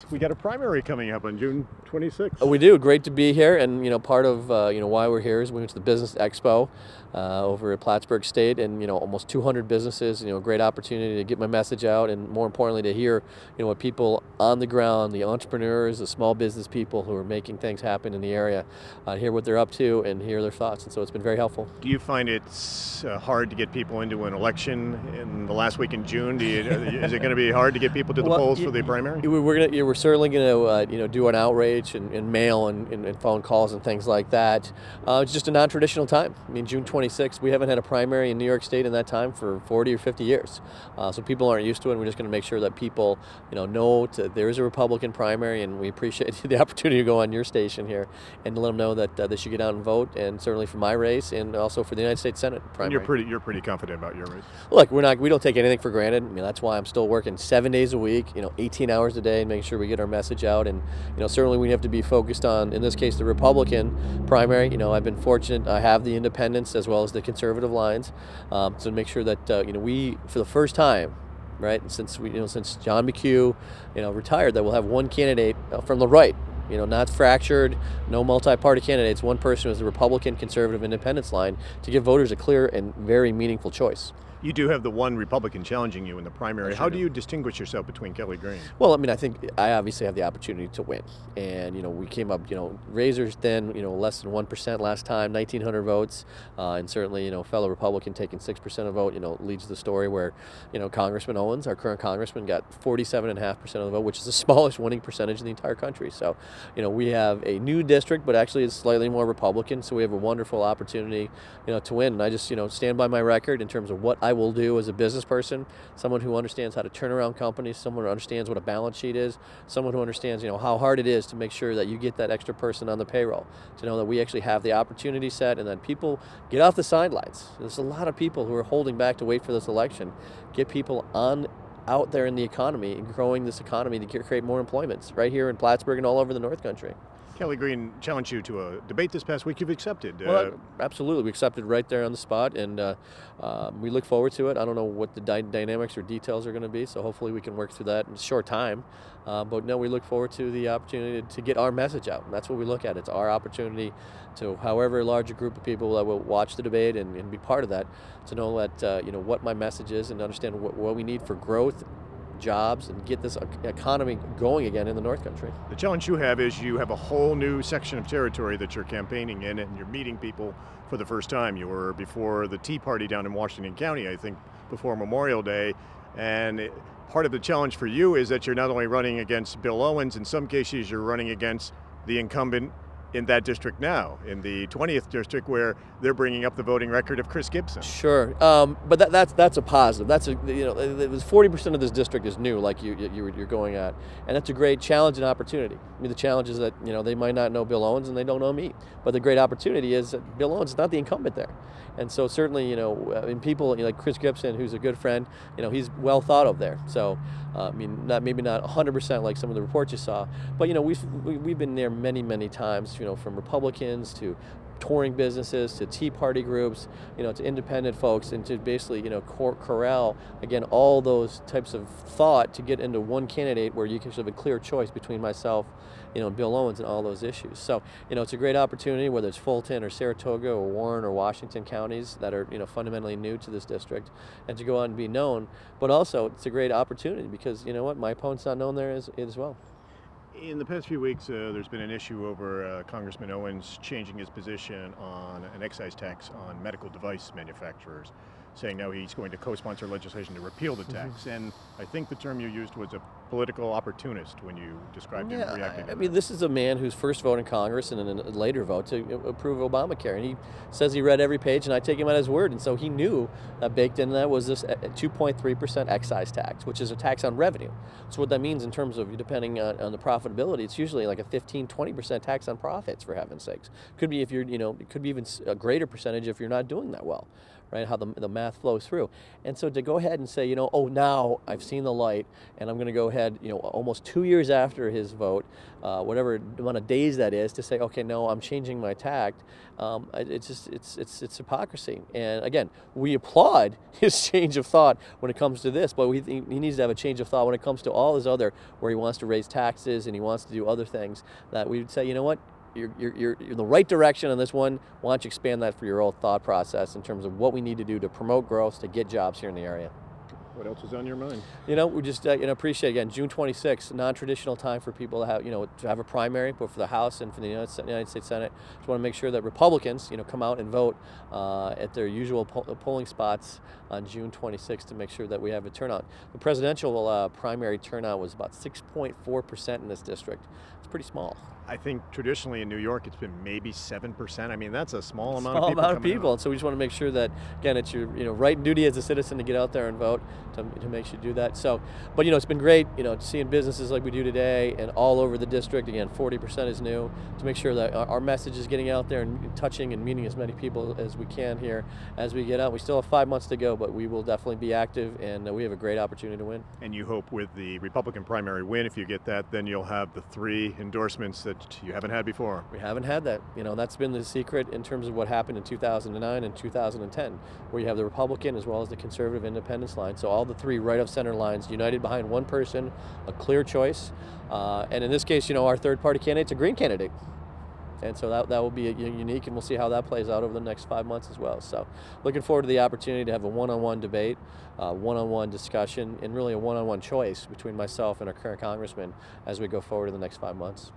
We got a primary coming up on June 26th. We do. Great to be here, and part of why we're here is we went to the Business Expo over at Plattsburgh State, and almost 200 businesses. Great opportunity to get my message out, and more importantly, to hear what people on the ground, the entrepreneurs, the small business people who are making things happen in the area, hear what they're up to and hear their thoughts. And so it's been very helpful. Do you find it's hard to get people into an election in the last week in June? Is it going to be hard to get people to the polls for the primary? We're certainly going to do an outreach and mail and phone calls and things like that. It's just a non-traditional time. I mean, June 26th, we haven't had a primary in New York State in that time for 40 or 50 years. So people aren't used to it. And we're just going to make sure that people know there is a Republican primary, and we appreciate the opportunity to go on your station here and to let them know that they should get out and vote, and certainly for my race and also for the United States Senate primary. And you're pretty confident about your race. Look, we don't take anything for granted. I mean, that's why I'm still working 7 days a week, 18 hours a day, and making sure we get our message out. And certainly we have to be focused on, in this case, the Republican primary. I've been fortunate. I have the independents as well as the conservative lines, to make sure that we, for the first time, right, since John McHugh retired, that we'll have one candidate from the right. Not fractured, no multi-party candidates, one person who's the Republican, conservative, independence line, to give voters a clear and very meaningful choice. You do have the one Republican challenging you in the primary. How do you distinguish yourself between Kelly Green? Well, I mean, I think I obviously have the opportunity to win. And, we came up, razors thin, less than 1% last time, 1,900 votes. And certainly, fellow Republican taking 6% of vote, leads the story where, Congressman Owens, our current congressman, got 47.5% of the vote, which is the smallest winning percentage in the entire country. So, we have a new district, but actually it's slightly more Republican. So we have a wonderful opportunity, to win. And I just, stand by my record in terms of what I will do as a business person, someone who understands how to turn around companies, someone who understands what a balance sheet is, someone who understands how hard it is to make sure that you get that extra person on the payroll, to know that we actually have the opportunity set and that people get off the sidelines. There's a lot of people who are holding back to wait for this election. Get people out there in the economy and growing this economy to create more employment right here in Plattsburgh and all over the North Country. Kelly Green challenged you to a debate this past week. You've accepted. Well, absolutely. We accepted right there on the spot, and we look forward to it. I don't know what the dynamics or details are going to be, so hopefully we can work through that in a short time. But no, we look forward to the opportunity to get our message out. And that's what we look at. It's our opportunity to, however large a group of people that will watch the debate and be part of that, to know that what my message is and understand what we need for growth, jobs, and get this economy going again in the North Country. The challenge you have is you have a whole new section of territory that you're campaigning in, and you're meeting people for the first time. You were before the Tea Party down in Washington County, I think, before Memorial Day, and part of the challenge for you is that you're not only running against Bill Owens, in some cases you're running against the incumbent in that district now, in the 20th district, where they're bringing up the voting record of Chris Gibson. Sure, but that's a positive. That's it was 40% of this district is new, like you're going at, and that's a great challenge and opportunity. I mean, the challenge is that they might not know Bill Owens and they don't know me, but the great opportunity is that Bill Owens is not the incumbent there, and so certainly in people like Chris Gibson, who's a good friend, he's well thought of there. So I mean, maybe not 100% like some of the reports you saw, but we've been there many times. From Republicans to touring businesses to Tea Party groups, to independent folks, and to basically, corral, again, all those types of thought to get into one candidate where you can have a clear choice between myself, and Bill Owens and all those issues. So, it's a great opportunity, whether it's Fulton or Saratoga or Warren or Washington counties that are, fundamentally new to this district, and to go out and be known. But also, it's a great opportunity because, my opponent's not known there as well. In the past few weeks, there's been an issue over Congressman Owens changing his position on an excise tax on medical device manufacturers, saying now he's going to co-sponsor legislation to repeal the tax. And I think the term you used was a political opportunist when you described him reacting. I mean, this is a man whose first vote in Congress and then a later vote to approve Obamacare. And he says he read every page, and I take him at his word. And so he knew that baked in that was this 2.3% excise tax, which is a tax on revenue. So what that means in terms of, depending on the profitability, it's usually like a 15-20% tax on profits, for heaven's sakes. Could be if you're, it could be even a greater percentage if you're not doing that well, right? How the math flows through. And so to go ahead and say, oh, now I've seen the light, and I'm going to go ahead, almost 2 years after his vote, whatever amount of days that is, to say, okay, no, I'm changing my tact. It's hypocrisy. And again, we applaud his change of thought when it comes to this, but we think he needs to have a change of thought when it comes to all his other, where he wants to raise taxes and he wants to do other things, that we would say, you know what? You're in the right direction on this one. Why don't you expand that for your own thought process in terms of what we need to do to promote growth, to get jobs here in the area. What else is on your mind? We just appreciate, again, June 26th, non-traditional time for people to have a primary, both for the House and for the United States Senate. Just want to make sure that Republicans come out and vote at their usual polling spots on June 26th to make sure that we have a turnout. The presidential primary turnout was about 6.4% in this district. It's pretty small. I think traditionally in New York it's been maybe 7%. I mean, that's a small amount Small of people. amount of people, and so we just want to make sure that, again, it's your right and duty as a citizen to get out there and vote, to make sure you do that. So, but it's been great, seeing businesses like we do today and all over the district. Again, 40% is new, to make sure that our message is getting out there and touching and meeting as many people as we can here as we get out. We still have 5 months to go, but we will definitely be active, and we have a great opportunity to win. And you hope with the Republican primary win, if you get that, then you'll have the 3 endorsements that you haven't had before. We haven't had that. That's been the secret in terms of what happened in 2009 and 2010, where you have the Republican as well as the conservative independence line. So all the 3 right of center lines united behind one person, a clear choice. And in this case, our third party candidate's a Green candidate. And so that will be unique, and we'll see how that plays out over the next 5 months as well. So looking forward to the opportunity to have a one-on-one debate, one-on-one discussion, and really a one-on-one choice between myself and our current congressman as we go forward in the next 5 months.